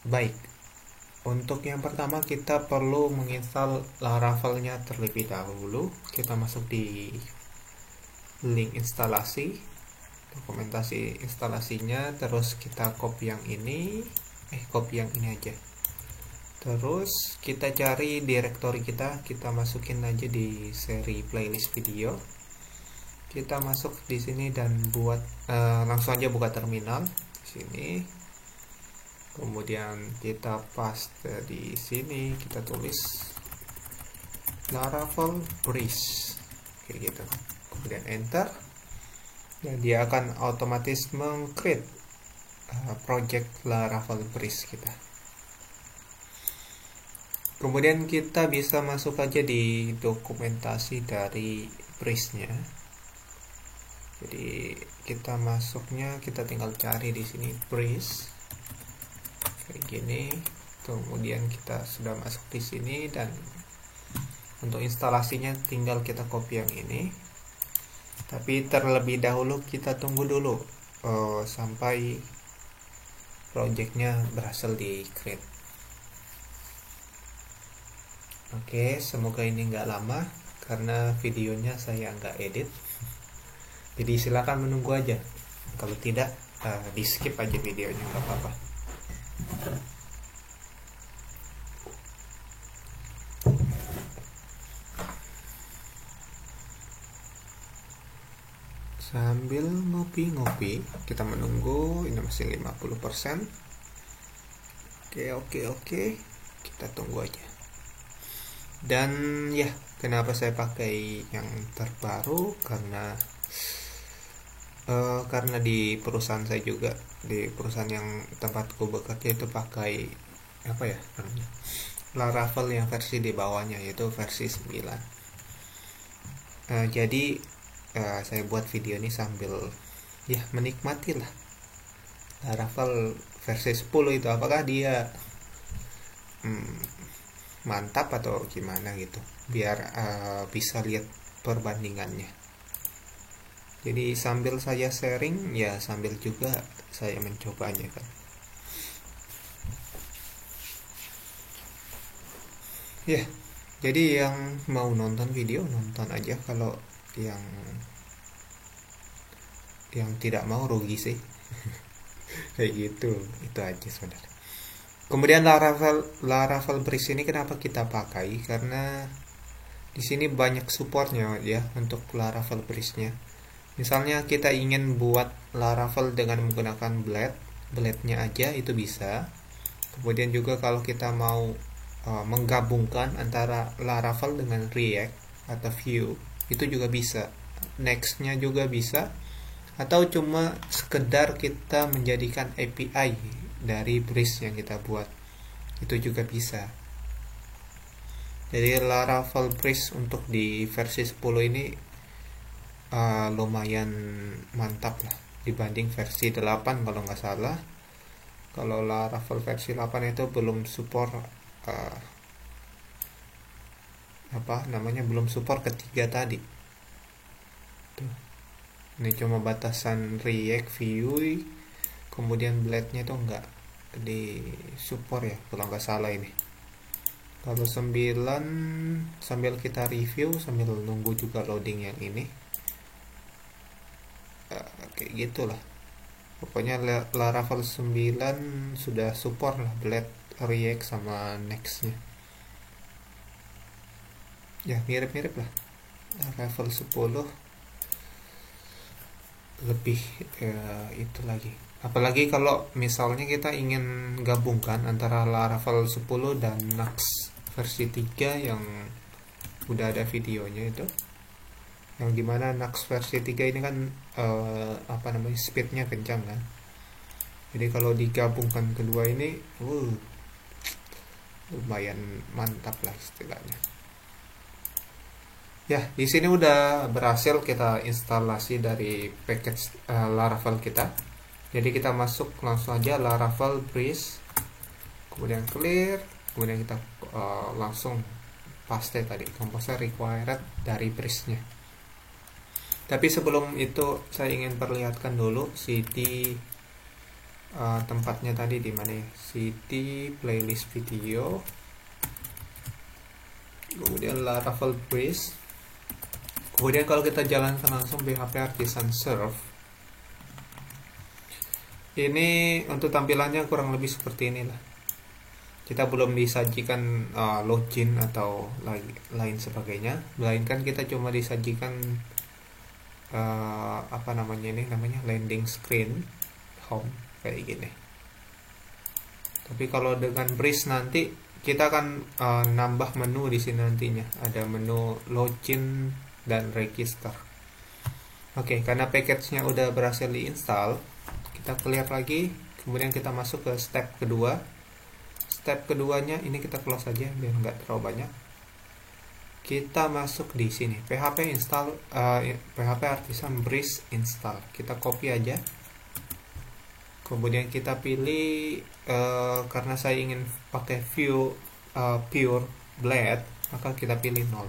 Baik, untuk yang pertama kita perlu menginstal Laravel-nya terlebih dahulu. Kita masuk di link instalasi, dokumentasi instalasinya, terus kita copy yang ini, copy yang ini aja. Terus kita cari direktori kita masukin aja di seri playlist video. Kita masuk di sini dan buat langsung aja buka terminal di sini. Kemudian kita paste di sini, kita tulis Laravel Breeze kayak gitu. Kemudian enter. Dan dia akan otomatis meng-create project Laravel Breeze kita. Kemudian kita bisa masuk aja di dokumentasi dari Breeze-nya. Jadi kita masuknya, kita tinggal cari di sini Breeze kayak gini. Kemudian kita sudah masuk di sini, dan untuk instalasinya tinggal kita copy yang ini. Tapi terlebih dahulu kita tunggu dulu sampai projectnya berhasil di create. Oke, semoga ini nggak lama karena videonya saya nggak edit. Jadi silakan menunggu aja. Kalau tidak, di skip aja videonya, nggak apa-apa. Sambil ngopi-ngopi, kita menunggu. Ini masih 50%. Oke. Kita tunggu aja. Dan ya, kenapa saya pakai yang terbaru? Karena di perusahaan saya juga, di perusahaan yang tempatku bekerja itu pakai apa ya namanya, Laravel yang versi di bawahnya, yaitu versi 9. Jadi saya buat video ini sambil ya menikmati lah Laravel versi 10 itu, apakah dia mantap atau gimana gitu, biar bisa lihat perbandingannya. Jadi sambil saya sharing ya, sambil juga saya mencobanya kan. Ya, jadi yang mau nonton video nonton aja, kalau yang tidak mau rugi sih. Kayak gitu, itu aja sebenarnya. Kemudian Laravel Breeze ini kenapa kita pakai? Karena di sini banyak supportnya ya untuk Laravel Breeze-nya. Misalnya kita ingin buat Laravel dengan menggunakan Blade-nya aja, itu bisa. Kemudian juga kalau kita mau menggabungkan antara Laravel dengan React atau Vue, itu juga bisa. Next-nya juga bisa. Atau cuma sekedar kita menjadikan API dari Breeze yang kita buat, itu juga bisa. Jadi Laravel Breeze untuk di versi 10 ini lumayan mantap lah dibanding versi 8 kalau nggak salah. Kalau Laravel versi 8 itu belum support belum support ketiga tadi tuh. Ini cuma batasan React, Vue, kemudian Blade-nya itu nggak di support ya kalau nggak salah ini. Kalau 9 sambil kita review sambil nunggu juga loading yang ini, kayak gitulah. Pokoknya Laravel 9 sudah support lah Blade, React sama Next-nya. Ya mirip-mirip lah. Laravel 10 lebih itu lagi. Apalagi kalau misalnya kita ingin gabungkan antara Laravel 10 dan Next versi 3 yang udah ada videonya itu, yang dimana Next versi 3 ini kan speednya kencang kan. Jadi kalau digabungkan kedua ini lumayan mantap lah istilahnya. Ya, di sini udah berhasil kita instalasi dari package Laravel kita. Jadi kita masuk langsung aja Laravel Breeze, kemudian clear, kemudian kita langsung paste tadi composer required dari Breeze-nya. Tapi sebelum itu saya ingin perlihatkan dulu CD tempatnya tadi di mana ya? City playlist video, kemudian Laravel Breeze. Kemudian kalau kita jalankan langsung PHP Artisan Serve, ini untuk tampilannya kurang lebih seperti inilah. Kita belum disajikan login atau lain sebagainya, melainkan kita cuma disajikan apa namanya landing screen home kayak gini. Tapi kalau dengan Breeze nanti kita akan nambah menu di sini nantinya, ada menu login dan register. Oke, karena package-nya udah berhasil diinstal, kita clear lagi, kemudian kita masuk ke step kedua. Step keduanya ini kita close saja biar nggak terlalu banyak. Kita masuk di sini PHP install PHP Artisan Breeze install. Kita copy aja. Kemudian kita pilih karena saya ingin pakai view pure blade, maka kita pilih 0.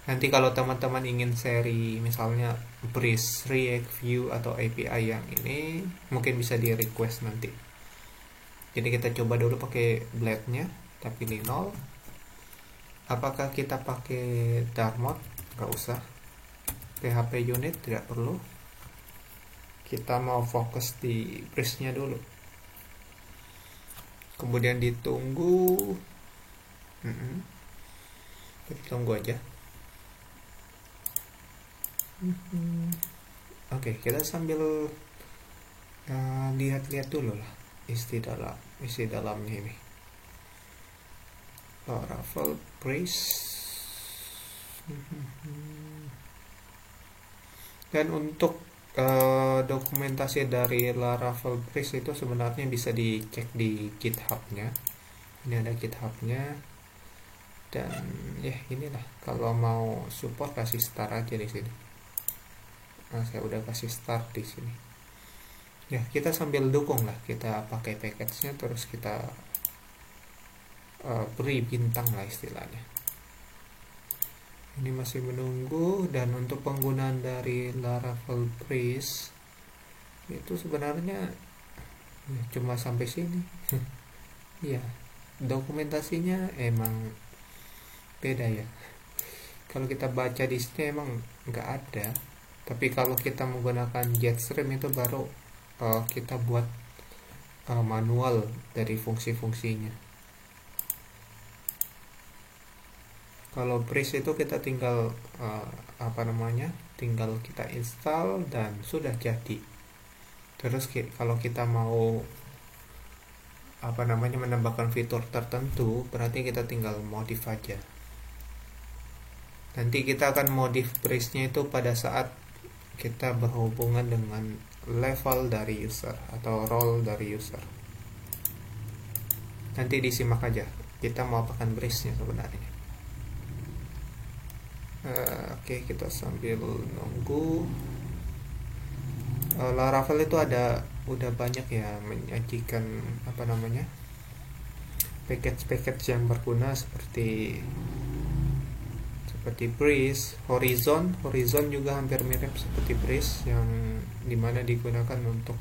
Nanti kalau teman-teman ingin seri misalnya Breeze, React, View atau API yang ini, mungkin bisa di request nanti. Jadi kita coba dulu pakai blade-nya, kita pilih 0. Apakah kita pakai dark mode? Nggak usah. PHP unit tidak perlu. Kita mau fokus di Breeze-nya dulu. Kemudian ditunggu. Kita tunggu aja. Oke, kita sambil lihat-lihat dulu lah isi dalamnya ini. Laravel Breeze. Dan untuk dokumentasi dari Laravel Breeze itu sebenarnya bisa dicek di GitHub-nya. Ini ada GitHub-nya. Dan ya inilah, kalau mau support kasih start aja di sini. Nah, saya udah kasih start di sini. Ya, kita sambil dukung lah, kita pakai package-nya terus kita beri bintang lah istilahnya. Ini masih menunggu. Dan untuk penggunaan dari Laravel Breeze itu sebenarnya ya, cuma sampai sini. Ya, dokumentasinya emang beda ya. Kalau kita baca di sini emang nggak ada. Tapi kalau kita menggunakan Jetstream itu baru kita buat manual dari fungsi-fungsinya. Kalau Breeze itu kita tinggal tinggal kita install dan sudah jadi. Terus kalau kita mau menambahkan fitur tertentu, berarti kita tinggal modif aja. Nanti kita akan modif Breeze-nya itu pada saat kita berhubungan dengan level dari user atau role dari user. Nanti disimak aja kita mau apakan Breeze-nya sebenarnya. Oke, kita sambil nunggu. Laravel itu udah banyak ya menyajikan package-package yang berguna seperti Breeze. Horizon juga hampir mirip seperti Breeze, yang dimana digunakan untuk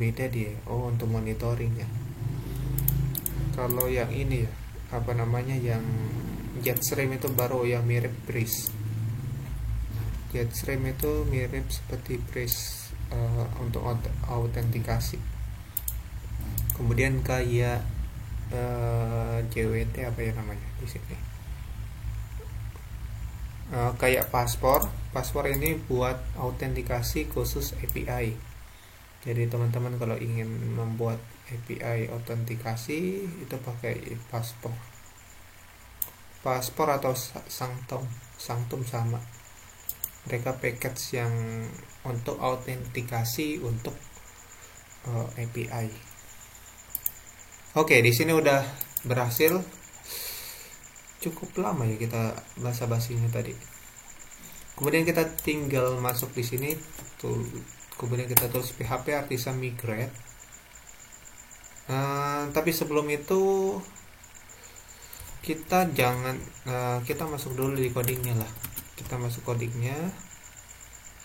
beda dia untuk monitoring ya. Kalau yang ini ya yang Jetstream itu baru yang mirip Breeze. Jetstream itu mirip seperti Breeze untuk autentikasi. Kemudian kayak JWT di sini. Kayak paspor ini buat autentikasi khusus API. Jadi teman-teman kalau ingin membuat API autentikasi itu pakai paspor atau Sanctum sama. Mereka package yang untuk autentikasi untuk API. Oke, di sini udah berhasil. Cukup lama ya kita basa-basinya tadi. Kemudian kita tinggal masuk di sini, kemudian kita tulis PHP Artisan Migrate. Tapi sebelum itu kita kita masuk dulu di codingnya lah. Kita masuk codingnya,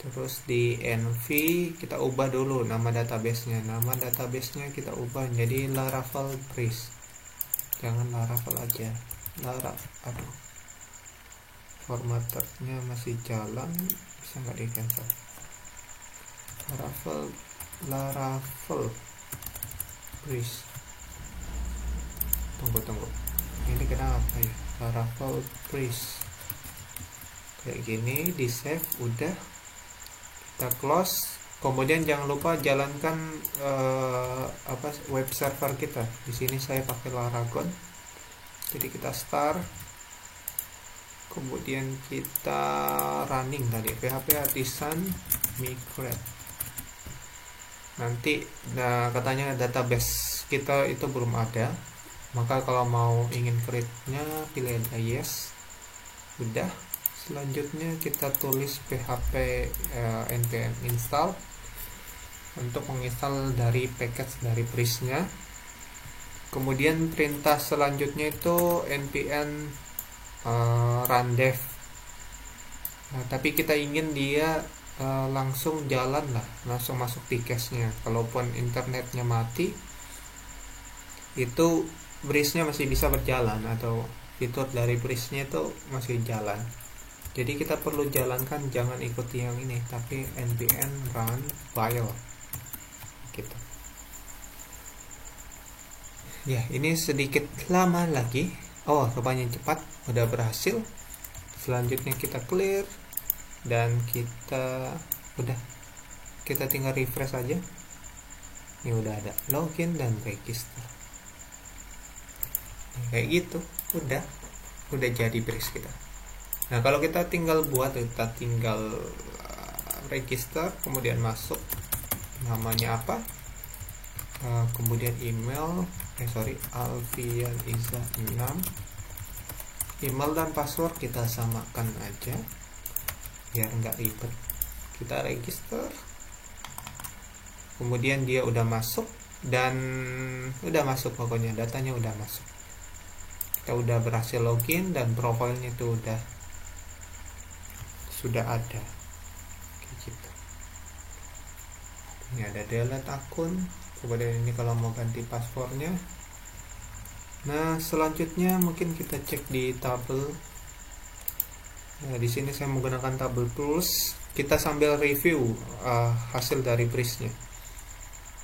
Terus di env kita ubah dulu nama databasenya. Nama databasenya kita ubah jadi Laravel Breeze. Jangan Laravel aja. Aduh. Formatternya masih jalan, bisa nggak di cancel? Laravel Breeze. Tunggu. Ini kenapa ya? Laravel Breeze. Kayak gini, di save, udah. Kita close. Kemudian jangan lupa jalankan web server kita. Di sini saya pakai Laragon. Jadi kita start. Kemudian kita running tadi PHP artisan migrate. Nanti katanya database kita itu belum ada, maka kalau mau ingin create-nya pilih aja yes. Udah. Selanjutnya kita tulis php npm install untuk menginstal dari package dari Breeze-nya. Kemudian perintah selanjutnya itu npm run dev. Tapi kita ingin dia langsung jalan lah, langsung masuk di cache-nya. Kalaupun internetnya mati, itu Breeze-nya masih bisa berjalan, atau fitur dari Breeze-nya itu masih jalan. Jadi kita perlu jalankan, jangan ikuti yang ini, tapi npm run file gitu. Ya, ini sedikit lama lagi. Oh, rupanya cepat, udah berhasil. Selanjutnya kita clear dan kita tinggal refresh aja. Ini udah ada login dan register. Kayak gitu, udah jadi Breeze kita. Nah, kalau kita tinggal register, kemudian masuk, namanya apa, kemudian email, Alfian Iza 6, email dan password kita samakan aja biar nggak ribet. Kita register, kemudian dia udah masuk, dan udah masuk, pokoknya datanya udah masuk. Kita udah berhasil login dan profilnya itu sudah ada kayak gitu. Ini ada delete akun. Kemudian ini kalau mau ganti passwordnya. Nah, selanjutnya mungkin kita cek di tabel. Nah, di sini saya menggunakan tabel tools. Kita sambil review hasil dari Breeze-nya.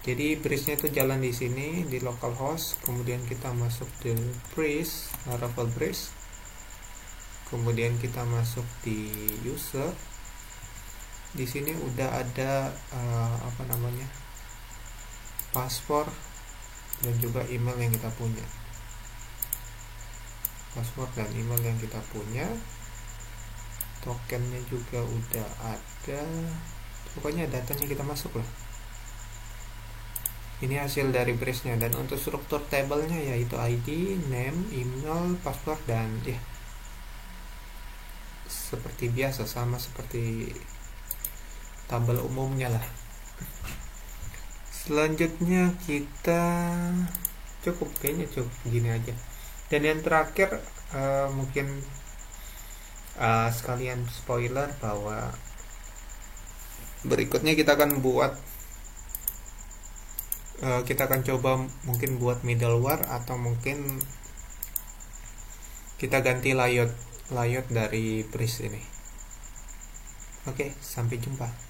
Jadi Breeze-nya itu jalan di sini di localhost. Kemudian kita masuk di Breeze, Laravel Breeze. Kemudian kita masuk di user. Di sini udah ada password dan juga email yang kita punya. Password dan email yang kita punya. Tokennya juga udah ada. Pokoknya datanya kita masuk lah. Ini hasil dari Breeze-nya, dan untuk struktur tabelnya yaitu ID, name, email, password, dan ya seperti biasa, sama seperti tabel umumnya lah. Selanjutnya kita kayaknya cukup gini aja. Dan yang terakhir mungkin sekalian spoiler bahwa berikutnya kita akan coba mungkin buat middleware, atau mungkin kita ganti layout dari Breeze ini. Oke, sampai jumpa.